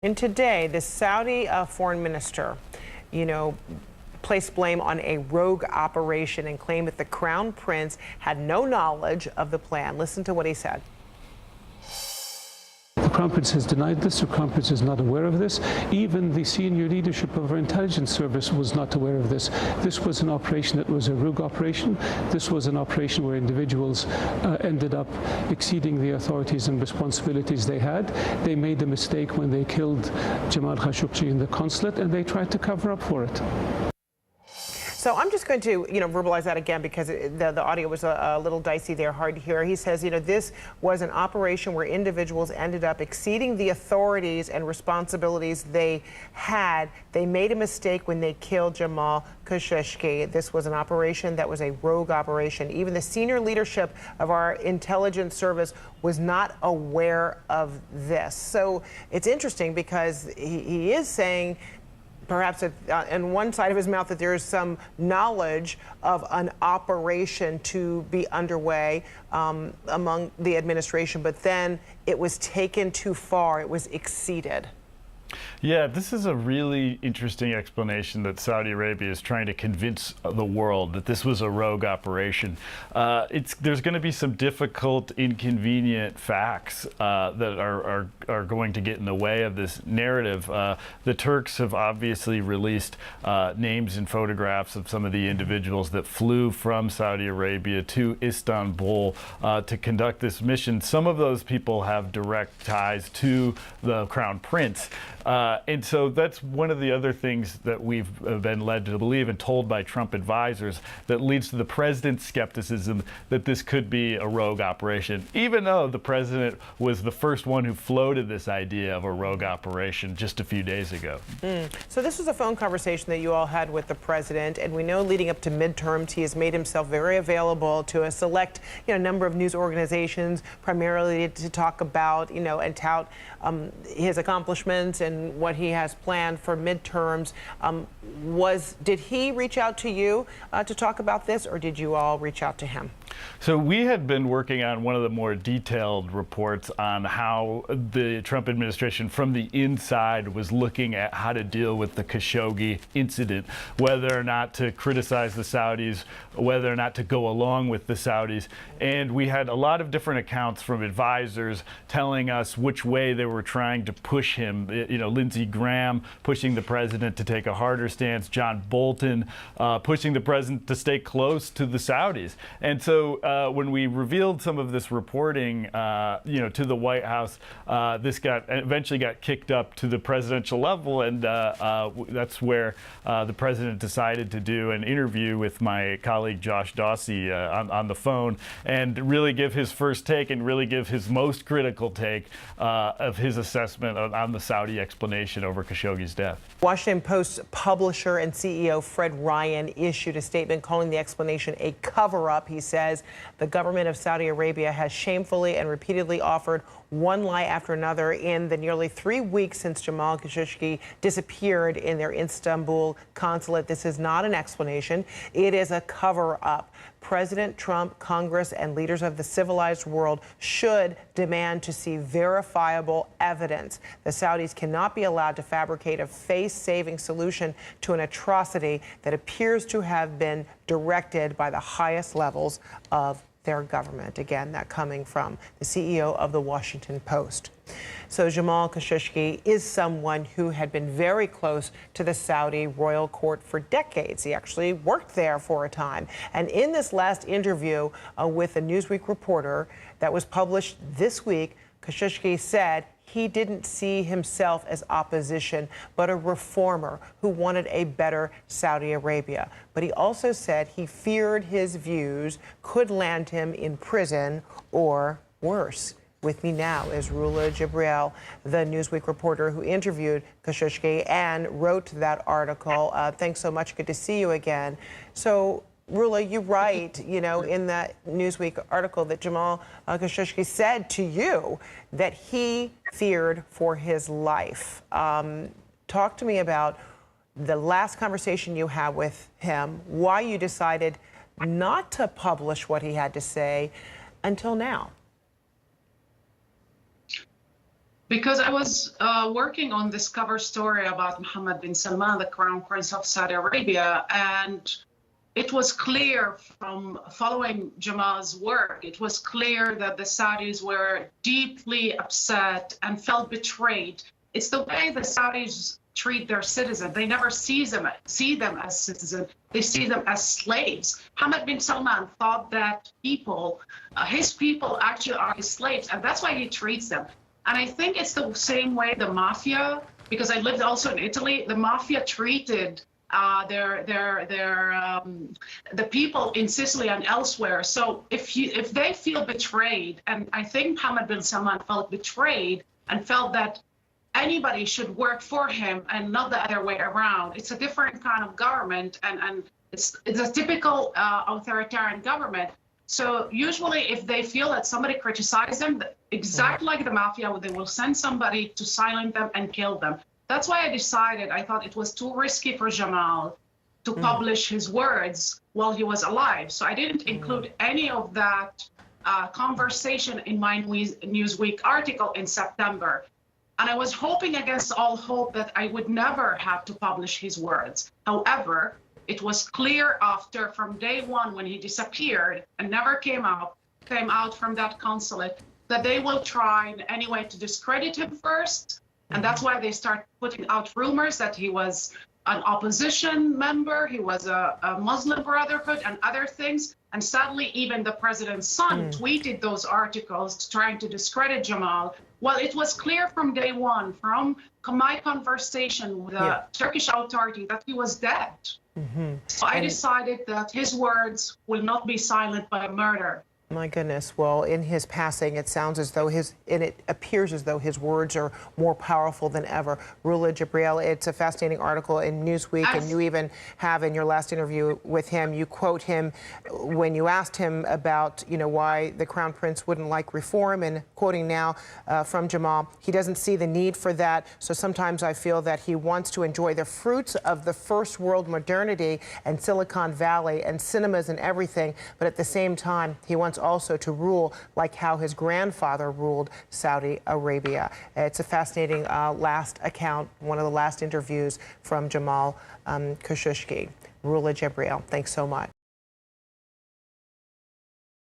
And today, the Saudi foreign minister, placed blame on a rogue operation and claimed that the crown prince had no knowledge of the plan. Listen to what he said. The Crown Prince has denied this. The Crown Prince is not aware of this. Even the senior leadership of our intelligence service was not aware of this. This was an operation that was a rogue operation. This was an operation where individuals ended up exceeding the authorities and responsibilities they had. They made a mistake when they killed Jamal Khashoggi in the consulate, and they tried to cover up for it. So I'm just going to, verbalize that again because the audio was a little dicey there, hard to hear. He says, this was an operation where individuals ended up exceeding the authorities and responsibilities they had. They made a mistake when they killed Jamal Khashoggi. This was an operation that was a rogue operation. Even the senior leadership of our intelligence service was not aware of this. So it's interesting because he is saying, perhaps in one side of his mouth, that there is some knowledge of an operation to be underway among the administration, but then it was taken too far. It was exceeded. Yeah, this is a really interesting explanation that Saudi Arabia is trying to convince the world that this was a rogue operation. There's going to be some difficult, inconvenient facts that are going to get in the way of this narrative. The Turks have obviously released names and photographs of some of the individuals that flew from Saudi Arabia to Istanbul to conduct this mission. Some of those people have direct ties to the Crown Prince. And so that's one of the other things that we've been led to believe and told by Trump advisors that leads to the president's skepticism that this could be a rogue operation, even though the president was the first one who floated this idea of a rogue operation just a few days ago. So this was a phone conversation that you all had with the president, and we know leading up to midterms, he has made himself very available to a select number of news organizations, primarily to talk about, and tout his accomplishments and what he has planned for midterms. Did he reach out to you to talk about this, or did you all reach out to him? So we had been working on one of the more detailed reports on how the Trump administration from the inside was looking at how to deal with the Khashoggi incident, whether or not to criticize the Saudis, whether or not to go along with the Saudis. And we had a lot of different accounts from advisors telling us which way they were trying to push him. Lindsey Graham pushing the president to take a harder stance, John Bolton pushing the president to stay close to the Saudis. And so when we revealed some of this reporting, to the White House, this eventually got kicked up to the presidential level, and that's where the president decided to do an interview with my colleague Josh Dawsey on the phone and really give his first take and really give his most critical take of his assessment on the Saudi explanation over Khashoggi's death. Washington Post publisher and CEO Fred Ryan issued a statement calling the explanation a cover-up. He says the government of Saudi Arabia has shamefully and repeatedly offered one lie after another in the nearly 3 weeks since Jamal Khashoggi disappeared in their Istanbul consulate. This is not an explanation. It is a cover-up. President Trump, Congress, and leaders of the civilized world should demand to see verifiable evidence. The Saudis cannot be allowed to fabricate a face-saving solution to an atrocity that appears to have been directed by the highest levels of their government. Again, that coming from the CEO of the Washington Post. So Jamal Khashoggi is someone who had been very close to the Saudi royal court for decades. He actually worked there for a time. And in this last interview with a Newsweek reporter that was published this week, Khashoggi said he didn't see himself as opposition, but a reformer who wanted a better Saudi Arabia. But he also said he feared his views could land him in prison or worse. With me now is Rula Jibril, the Newsweek reporter who interviewed Khashoggi and wrote that article. Thanks so much. Good to see you again. So, Rula, you write, in that Newsweek article that Jamal Khashoggi said to you that he feared for his life. Talk to me about the last conversation you had with him, why you decided not to publish what he had to say until now. Because I was working on this cover story about Mohammed bin Salman, the Crown Prince of Saudi Arabia, and it was clear from following Jamal's work, it was clear that the Saudis were deeply upset and felt betrayed. It's the way the Saudis treat their citizens. They never see them as citizens. They see them as slaves. Mohammed bin Salman thought that his people actually are his slaves, and that's why he treats them. And I think it's the same way the mafia, because I lived also in Italy, the mafia treated the people in Sicily and elsewhere. So if they feel betrayed, and I think Mohammed bin Salman felt betrayed and felt that anybody should work for him and not the other way around. It's a different kind of government, and it's a typical authoritarian government. So usually if they feel that somebody criticizes them, exactly like the mafia, they will send somebody to silence them and kill them. That's why I thought it was too risky for Jamal to publish his words while he was alive. So I didn't include any of that conversation in my Newsweek article in September. And I was hoping against all hope that I would never have to publish his words. However, it was clear from day one when he disappeared and never came out from that consulate, that they will try in any way to discredit him first. And that's why they start putting out rumors that he was an opposition member, he was a Muslim Brotherhood and other things. And sadly, even the president's son tweeted those articles trying to discredit Jamal. Well, it was clear from day one, from my conversation with the Turkish authority, that he was dead. So I decided that his words will not be silenced by murder. My goodness. Well, in his passing, it sounds as though it appears as though his words are more powerful than ever. Rula Jibril, it's a fascinating article in Newsweek, and you even have in your last interview with him, you quote him when you asked him about, why the Crown Prince wouldn't like reform, and quoting now from Jamal, he doesn't see the need for that. So sometimes I feel that he wants to enjoy the fruits of the first world modernity and Silicon Valley and cinemas and everything, but at the same time, he wants also to rule like how his grandfather ruled Saudi Arabia. It's a fascinating last account, one of the last interviews from Jamal Khashoggi. Rula Jibril, thanks so much.